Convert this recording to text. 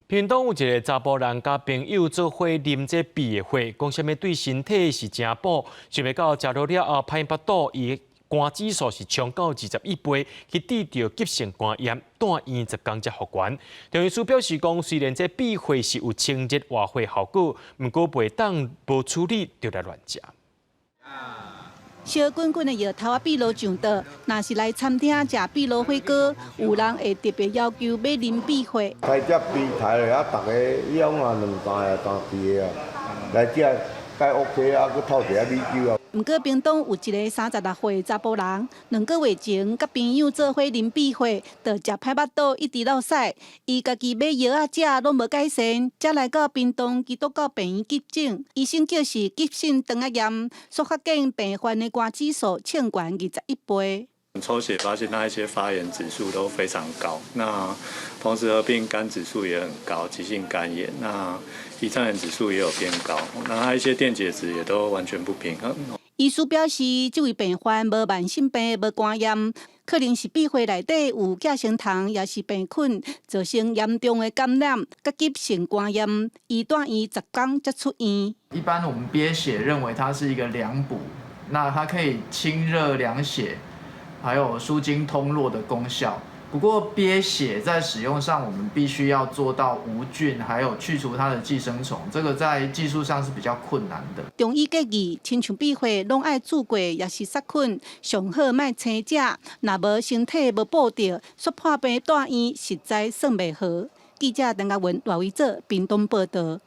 屏东有一个查甫人甲朋友做伙啉这鳖的血，讲什么对身体是真补，想袂到食落了后歹腹肚，伊肝指数是冲到21倍，去治疗急性肝炎，住院10天才复原。中医师表示讲，虽然这鳖血是有清热活血效果，毋过袂当无处理就来乱食。烧滚滚的药头啊，秘鲁上桌，若是来餐厅食秘鲁火锅，有人会特别要求要啉鳖血。来只鳖台咧，啊，大家养啊2、3鳖啊，来只该 OK 啊，佮透一下米酒啊。毋过屏东有一个36岁查甫人，2个月前甲朋友做伙啉鳖血，就食歹腹肚，一直落屎。伊家己买药啊食，拢无改善，才来到屏东基督教病院急诊，医生叫是急性肠癌炎，所发现病患的肝指数称悬21倍。抽血发现他一些发炎指数都非常高，那同时合并肝指数也很高，急性肝炎，那胰脏炎指数也有偏高，那他一些电解质也都完全不平衡。医师表示，这位病患无慢性病，无肝炎，可能是鳖血内底有寄生虫，也是病菌，造成严重的感染，甲急性肝炎，伊住院10天才出院。一般我们鳖血认为它是一个凉补，那它可以清热凉血，还有疏经通络的功效。不过鳖血在使用上，我们必须要做到无菌，还有去除它的寄生虫，这个在技术上是比较困难的。中医建议，亲像鳖血，拢爱煮过，也是杀菌，上好莫生食。若无身体无保着，煞破病住院，实在算袂好。记者邓家文、赖维做屏东报道。